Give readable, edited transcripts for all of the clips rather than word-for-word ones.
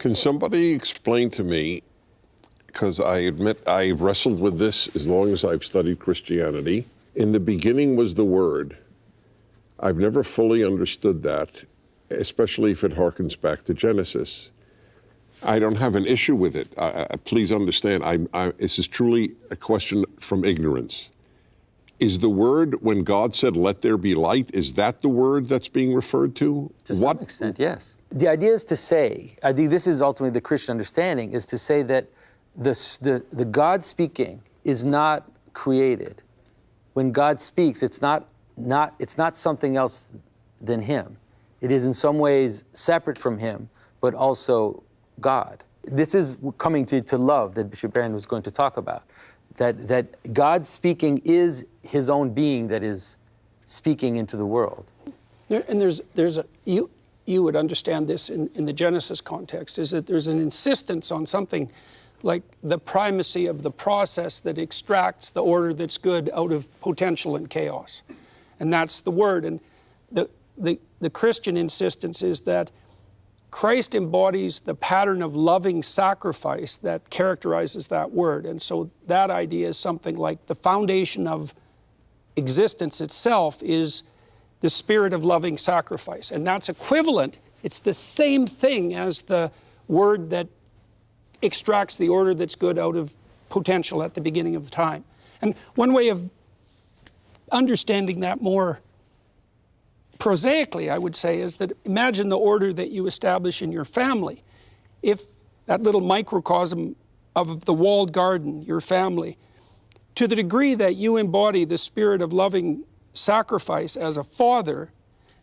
Can somebody explain to me, because I admit I've wrestled with this as long as I've studied Christianity. In the beginning was the Word. I've never fully understood that, especially if it harkens back to Genesis. I don't have an issue with it. Please understand, this is truly a question from ignorance. Is the word, when God said, let there be light, is that the word that's being referred to? To some extent, yes. The idea is to say, I think this is ultimately the Christian understanding, is to say that the God speaking is not created. When God speaks, it's not something else than Him. It is in some ways separate from Him, but also God. This is coming to love that Bishop Barron was going to talk about. That God speaking is His own being that is speaking into the world. You would understand this in the Genesis context, is that there's an insistence on something like the primacy of the process that extracts the order that's good out of potential and chaos. And that's the word. And the Christian insistence is that Christ embodies the pattern of loving sacrifice that characterizes that word. And so that idea is something like the foundation of existence itself is the spirit of loving sacrifice. And that's equivalent. It's the same thing as the word that extracts the order that's good out of potential at the beginning of time. And one way of understanding that more prosaically, I would say, is that imagine the order that you establish in your family. If that little microcosm of the walled garden, your family, to the degree that you embody the spirit of loving sacrifice as a father,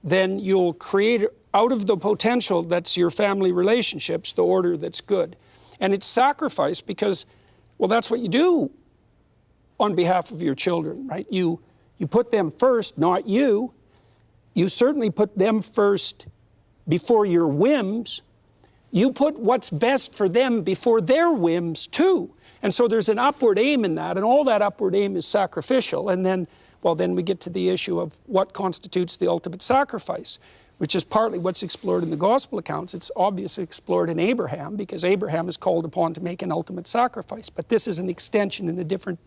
then you'll create out of the potential that's your family relationships, the order that's good. And it's sacrifice because, well, that's what you do on behalf of your children, right? You put them first, not you. You certainly put them first before your whims. You put what's best for them before their whims too. And so there's an upward aim in that, and all that upward aim is sacrificial. And then, well, then we get to the issue of what constitutes the ultimate sacrifice, which is partly what's explored in the gospel accounts. It's obviously explored in Abraham, because Abraham is called upon to make an ultimate sacrifice. But this is an extension in a different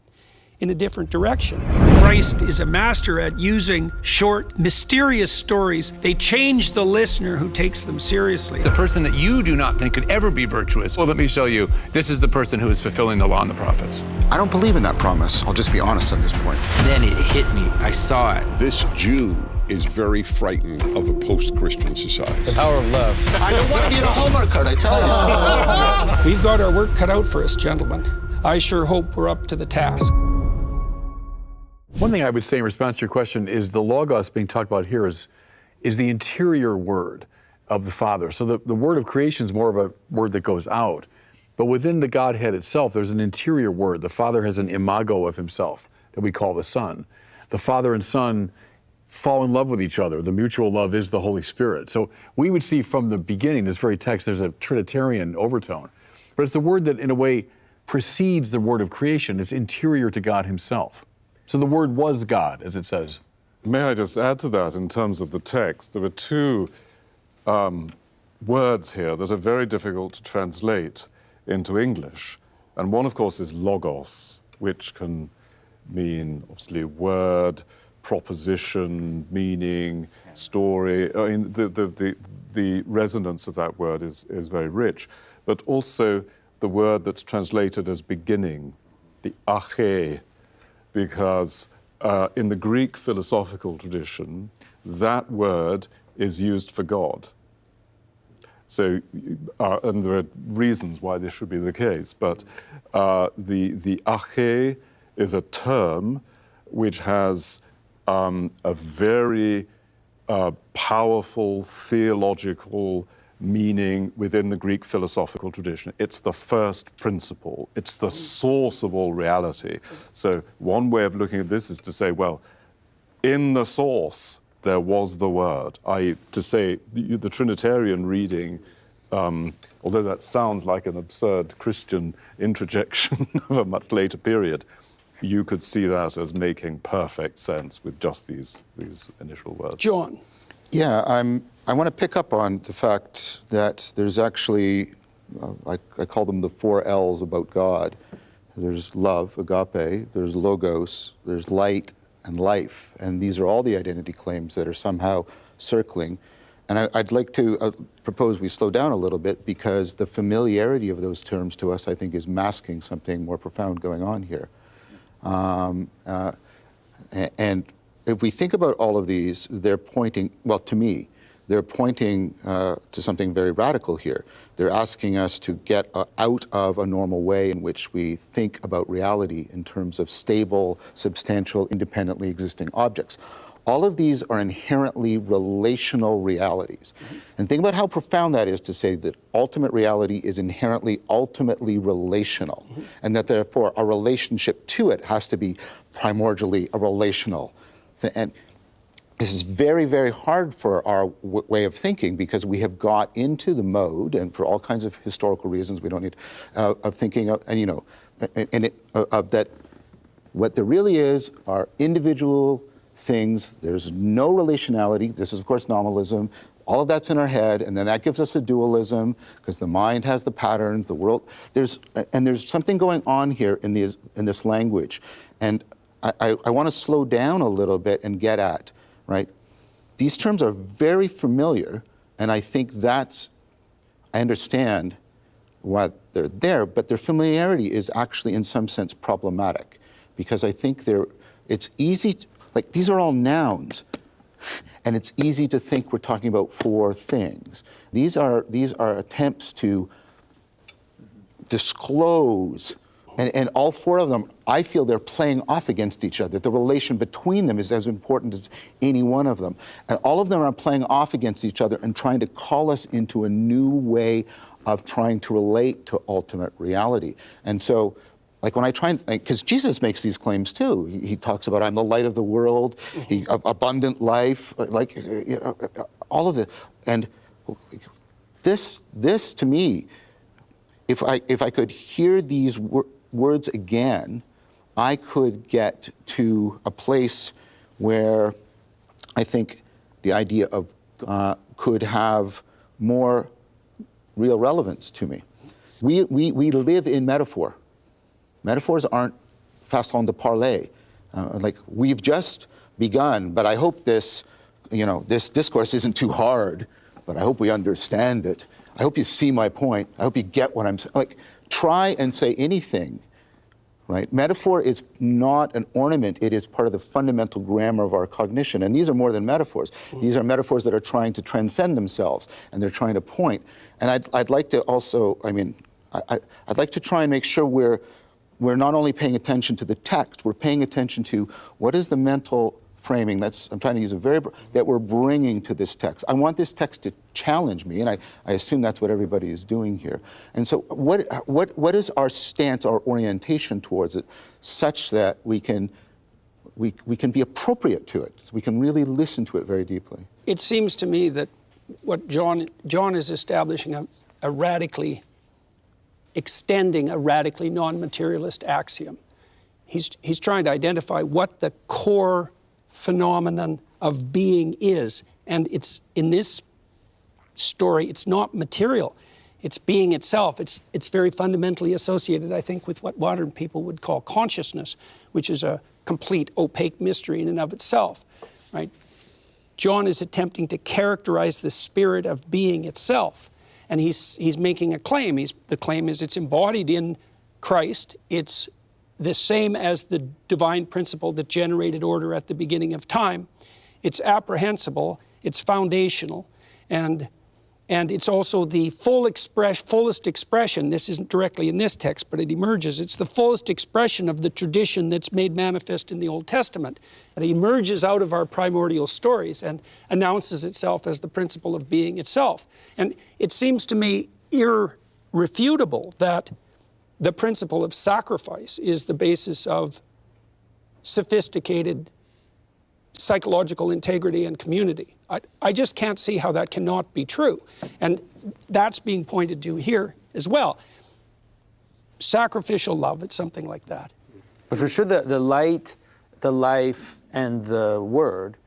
direction. Christ is a master at using short, mysterious stories. They change the listener who takes them seriously. The person that you do not think could ever be virtuous, well, let me show you, this is the person who is fulfilling the law and the prophets. I don't believe in that promise. I'll just be honest on this point. Then it hit me. I saw it. This Jew is very frightened of a post-Christian society. The power of love. I don't want to be in a Hallmark card, I tell you. We've got our work cut out for us, gentlemen. I sure hope we're up to the task. One thing I would say in response to your question is the Logos being talked about here is the interior word of the Father. So the word of creation is more of a word that goes out. But within the Godhead itself, there's an interior word. The Father has an imago of Himself that we call the Son. The Father and Son fall in love with each other. The mutual love is the Holy Spirit. So we would see from the beginning, this very text, there's a Trinitarian overtone. But it's the word that, in a way, precedes the word of creation. It's interior to God Himself. So the word was God, as it says. May I just add to that in terms of the text? There are two words here that are very difficult to translate into English. And one, of course, is logos, which can mean, obviously, word, proposition, meaning, story. I mean, the resonance of that word is very rich. But also the word that's translated as beginning, the arche, because in the Greek philosophical tradition, that word is used for God. So, and there are reasons why this should be the case, but the arche is a term which has a very powerful theological meaning within the Greek philosophical tradition. It's the first principle. It's the source of all reality. So one way of looking at this is to say, well, in the source, there was the Word. To say the Trinitarian reading, although that sounds like an absurd Christian interjection of a much later period, you could see that as making perfect sense with just these initial words. John. Yeah, I want to pick up on the fact that there's actually I call them the 4 L's about God. There's love, agape, there's logos, there's light, and life. And these are all the identity claims that are somehow circling. And I'd like to propose we slow down a little bit, because the familiarity of those terms to us, I think, is masking something more profound going on here. And if we think about all of these, they're pointing, well, to me, they're pointing to something very radical here. They're asking us to get out of a normal way in which we think about reality in terms of stable, substantial, independently existing objects. All of these are inherently relational realities. And think about how profound that is, to say that ultimate reality is inherently, ultimately relational, and that therefore a relationship to it has to be primordially a relational thing. And this is very, very hard for our way of thinking, because we have got into the mode, and for all kinds of historical reasons we don't need, of thinking of, and of that what there really is are individual things. There's no relationality. This is, of course, nominalism. All of that's in our head, and then that gives us a dualism, because the mind has the patterns, the world. There's something going on here in this language, and I want to slow down a little bit and get at, right? These terms are very familiar, and I think I understand why they're there, but their familiarity is actually in some sense problematic, because I think it's easy, like these are all nouns, and it's easy to think we're talking about 4 things. These are attempts to disclose, and all 4 of them, I feel they're playing off against each other. The relation between them is as important as any one of them. And all of them are playing off against each other and trying to call us into a new way of trying to relate to ultimate reality. And so, like when I try and, because Jesus makes these claims too. He talks about, I'm the light of the world, abundant life, all of it. And this to me, if I could hear these words again, I could get to a place where I think the idea of could have more real relevance to me. We live in metaphor. Metaphors aren't façon de parler. Like we've just begun, but I hope this discourse isn't too hard, but I hope we understand it. I hope you see my point. I hope you get what I'm saying. Like, try and say anything, right? Metaphor is not an ornament. It is part of the fundamental grammar of our cognition. And these are more than metaphors. These are metaphors that are trying to transcend themselves, and they're trying to point. And I'd like to also, I'd like to try and make sure we're not only paying attention to the text, we're paying attention to what is the mental framing, I'm trying to use a verb, that we're bringing to this text. I want this text to challenge me, and I assume that's what everybody is doing here. And so what is our stance, our orientation towards it, such that we can be appropriate to it, so we can really listen to it very deeply? It seems to me that what John is establishing extending a radically non-materialist axiom. He's trying to identify what the core phenomenon of being is. And it's in this story, it's not material. It's being itself. It's very fundamentally associated, I think, with what modern people would call consciousness, which is a complete opaque mystery in and of itself, right? John is attempting to characterize the spirit of being itself. And he's making a claim. The claim is it's embodied in Christ. It's the same as the divine principle that generated order at the beginning of time. It's apprehensible, it's foundational, and it's also the fullest expression. This isn't directly in this text, but it emerges. It's the fullest expression of the tradition that's made manifest in the Old Testament. And it emerges out of our primordial stories and announces itself as the principle of being itself. And it seems to me irrefutable that the principle of sacrifice is the basis of sophisticated psychological integrity and community. I just can't see how that cannot be true. And that's being pointed to here as well. Sacrificial love, it's something like that. But for sure, the light, the life, and the word,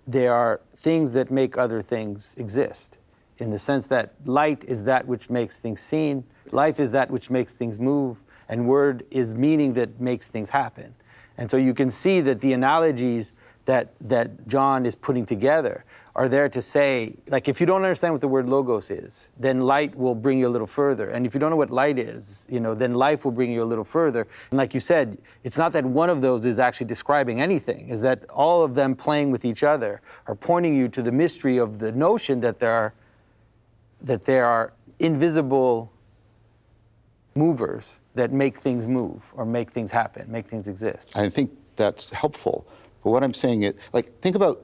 they are things that make other things exist. in the sense that light is that which makes things seen, life is that which makes things move, and word is meaning that makes things happen. And so you can see that the analogies that John is putting together are there to say, like, if you don't understand what the word logos is, then light will bring you a little further. And if you don't know what light is, then life will bring you a little further. And like you said, it's not that one of those is actually describing anything, is that all of them playing with each other are pointing you to the mystery of the notion that there are invisible movers that make things move or make things happen, make things exist. I think that's helpful. But what I'm saying is, like, think about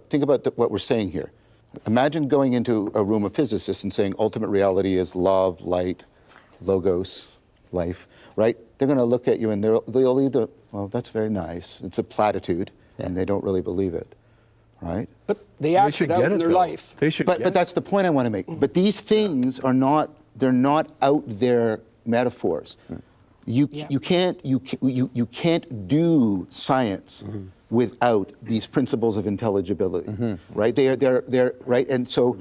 what we're saying here. Imagine going into a room of physicists and saying ultimate reality is love, light, logos, life, right? They're going to look at you and they'll either, well, that's very nice. It's a platitude, and they don't really believe it, right? But they act it out in their life. They should. But that's the point I want to make. But these things are not, they're not out there metaphors. You can't do science without these principles of intelligibility, right? They're right. And so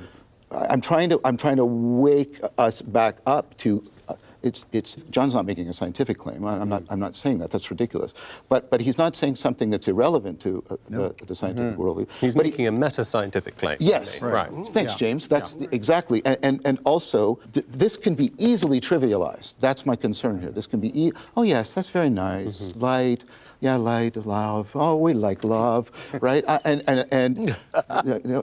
I'm trying to wake us back up to. It's John's not making a scientific claim. I'm not saying that. That's ridiculous. But he's not saying something that's irrelevant to the scientific world. He's making a meta-scientific claim. Yes. Right. Thanks, James. That's exactly. And also, this can be easily trivialized. That's my concern here. This can be. Oh yes, that's very nice. Light. Yeah, light, love. Oh, we like love, right?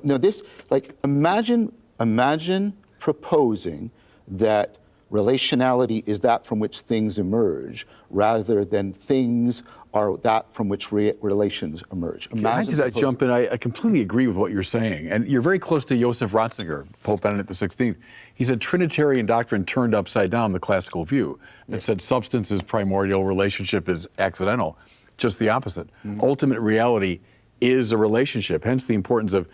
This, like, imagine proposing that relationality is that from which things emerge, rather than things are that from which relations emerge. Can I just jump in? I completely agree with what you're saying. And you're very close to Joseph Ratzinger, Pope Benedict XVI. He said Trinitarian doctrine turned upside down the classical view that said substance is primordial, relationship is accidental. Just the opposite. Ultimate reality is a relationship, hence the importance of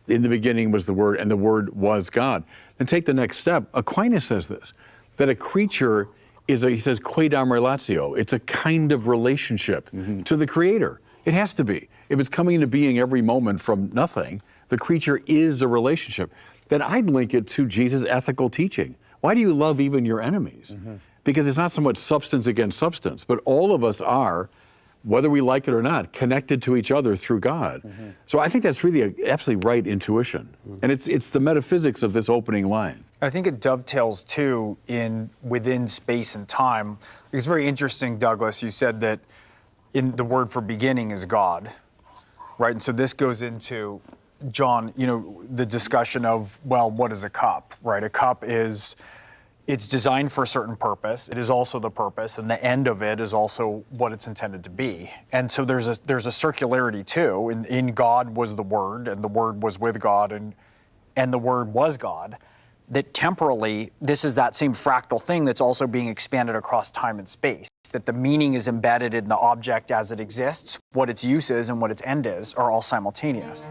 in the beginning was the Word and the Word was God. Then take the next step. Aquinas says this, that a creature is, he says, quaedam relatio. It's a kind of relationship to the Creator. It has to be. If it's coming into being every moment from nothing, the creature is a relationship. Then I'd link it to Jesus' ethical teaching. Why do you love even your enemies? Because it's not so much substance against substance, but all of us are, whether we like it or not, connected to each other through God. So I think that's really an absolutely right intuition. And it's the metaphysics of this opening line. I think it dovetails too within space and time. It's very interesting, Douglas, you said that in the word for beginning is God, right? And so this goes into, John, the discussion of, well, what is a cup, right? A cup it's designed for a certain purpose. It is also the purpose, and the end of it is also what it's intended to be. And so there's a circularity too. In God was the Word, and the Word was with God, and the Word was God. That temporally, this is that same fractal thing that's also being expanded across time and space. That the meaning is embedded in the object as it exists. What its use is and what its end is are all simultaneous.